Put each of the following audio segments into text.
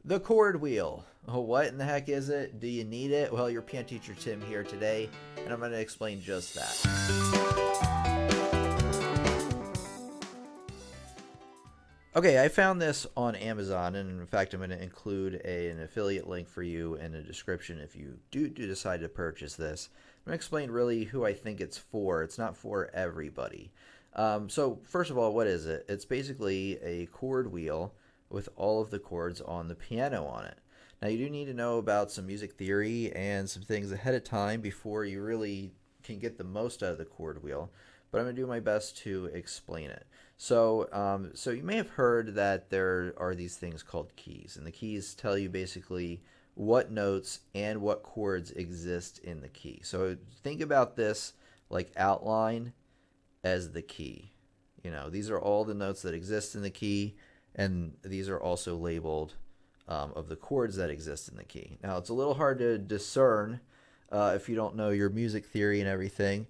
The chord wheel. Oh, what in the heck is it? Do you need it? Well, your piano teacher Tim here today, and I'm going to explain just that. Okay, I found this on Amazon, and in fact, I'm going to include an affiliate link for you in the description if you do decide to purchase this. I'm going to explain really who I think it's for. It's not for everybody. So first of all, what is it? It's basically a chord wheel with all of the chords on the piano on it. Now, you do need to know about some music theory and some things ahead of time before you really can get the most out of the chord wheel, but I'm going to do my best to explain it. So you may have heard that there are these things called keys, and the keys tell you basically what notes and what chords exist in the key. So think about this like outline as the key. You know, these are all the notes that exist in the key, and these are also labeled of the chords that exist in the key. Now, it's a little hard to discern if you don't know your music theory and everything,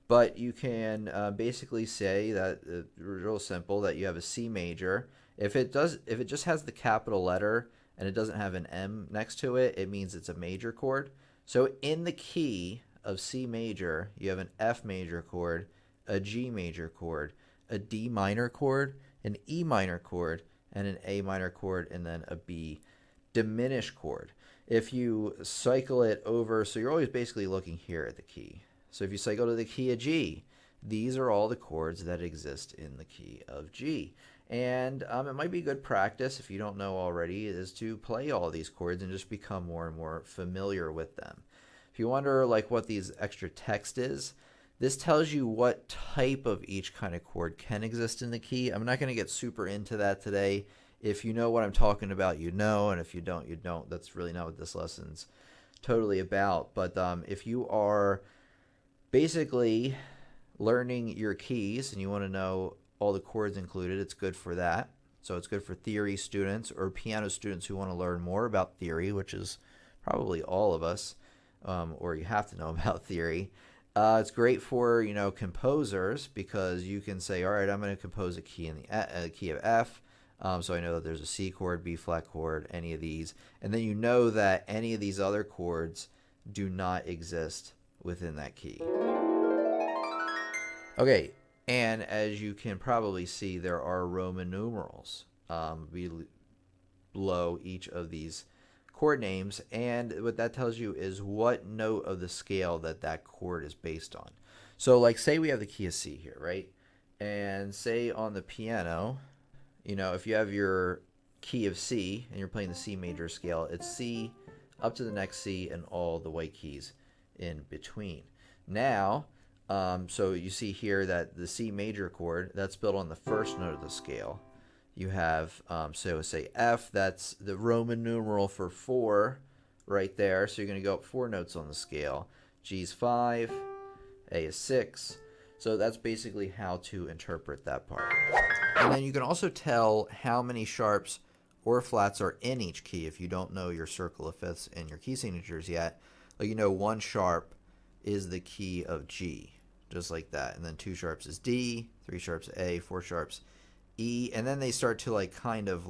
but you can basically say that real simple that you have a C major. If it just has the capital letter and it doesn't have an M next to it, it means it's a major chord. So in the key of C major, you have an F major chord, a G major chord, a D minor chord, an E minor chord, and an A minor chord, and then a B diminished chord. If you cycle it over, so you're always basically looking here at the key. So if you cycle to the key of G, these are all the chords that exist in the key of G. And it might be good practice, if you don't know already, is to play all these chords and just become more and more familiar with them. If you wonder like what these extra text is, this tells you what type of each kind of chord can exist in the key. I'm not going to get super into that today. If you know what I'm talking about, you know, and if you don't, you don't. That's really not what this lesson's totally about. But if you are basically learning your keys and you want to know all the chords included, it's good for that. So it's good for theory students or piano students who want to learn more about theory, which is probably all of us, or you have to know about theory. It's great for, you know, composers, because you can say, all right, I'm going to compose a key in the key of F. So I know that there's a C chord, B flat chord, any of these. And then you know that any of these other chords do not exist within that key. Okay, and as you can probably see, there are Roman numerals below each of these chord names, and what that tells you is what note of the scale that chord is based on. So like say we have the key of C here, right? And say on the piano, you know, if you have your key of C and you're playing the C major scale, it's C up to the next C and all the white keys in between. Now, so you see here that the C major chord, that's built on the first note of the scale. You have, so say F, that's the Roman numeral for 4 right there. So you're going to go up 4 notes on the scale. G's 5, A is 6. So that's basically how to interpret that part. And then you can also tell how many sharps or flats are in each key if you don't know your circle of fifths and your key signatures yet. Like, you know, 1 sharp is the key of G, just like that. And then 2 sharps is D, 3 sharps A, 4 sharps E, and then they start to like kind of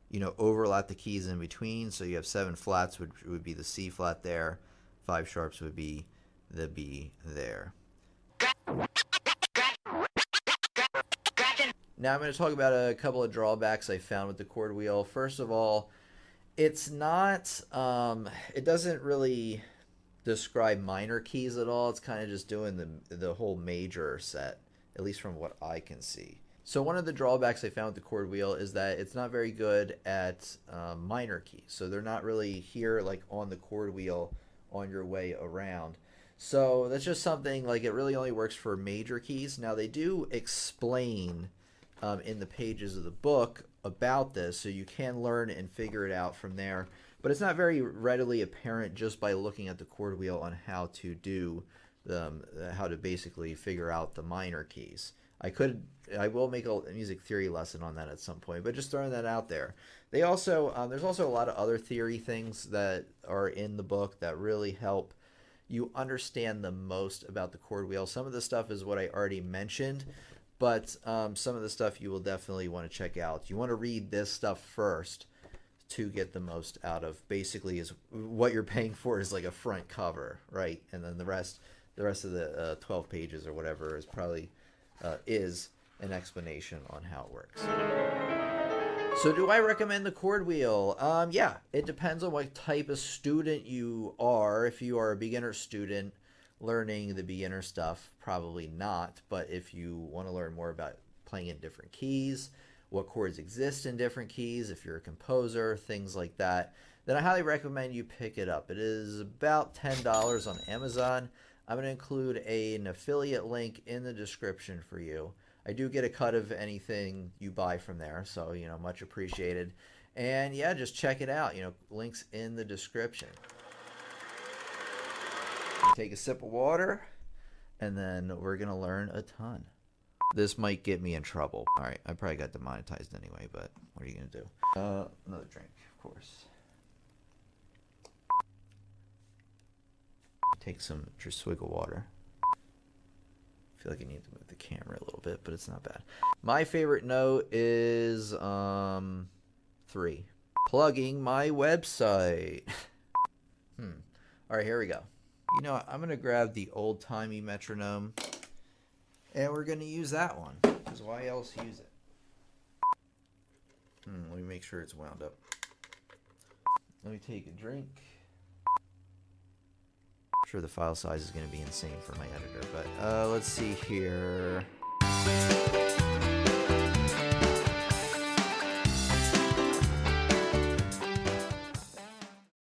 you know, overlap the keys in between. So you have 7 flats would be the C flat there, 5 sharps would be the B there. Now I'm going to talk about a couple of drawbacks I found with the chord wheel. First of all, it's not, it doesn't really describe minor keys at all. It's kind of just doing the whole major set, at least from what I can see. So one of the drawbacks I found with the chord wheel is that it's not very good at minor keys. So they're not really here like on the chord wheel on your way around. So that's just something, like, it really only works for major keys. Now they do explain in the pages of the book about this, so you can learn and figure it out from there. But it's not very readily apparent just by looking at the chord wheel on how to do how to basically figure out the minor keys. I will make a music theory lesson on that at some point, but just throwing that out there. They also there's also a lot of other theory things that are in the book that really help you understand the most about the chord wheel. Some of the stuff is what I already mentioned, but some of the stuff you will definitely want to check out. You want to read this stuff first to get the most out of. Basically, is what you're paying for is like a front cover, right? And then the rest of the 12 pages or whatever is probably is an explanation on how it works. So do I recommend the chord wheel? Yeah, it depends on what type of student you are. If you are a beginner student learning the beginner stuff, probably not. But if you want to learn more about playing in different keys, what chords exist in different keys, if you're a composer, things like that, then I highly recommend you pick it up. It is about $10 on Amazon. I'm going to include an affiliate link in the description for you. I do get a cut of anything you buy from there, so, you know, much appreciated. And yeah, just check it out. You know, links in the description. Take a sip of water, and then we're going to learn a ton. This might get me in trouble. All right, I probably got demonetized anyway, but what are you going to do? Another drink, of course. Take some just swig of water. I feel like I need to move the camera a little bit, but it's not bad. My favorite note is 3. Plugging my website. All right, here we go. You know what? I'm going to grab the old-timey metronome, and we're going to use that one, because why else use it? Let me make sure it's wound up. Let me take a drink. I'm sure the file size is going to be insane for my editor, but let's see here.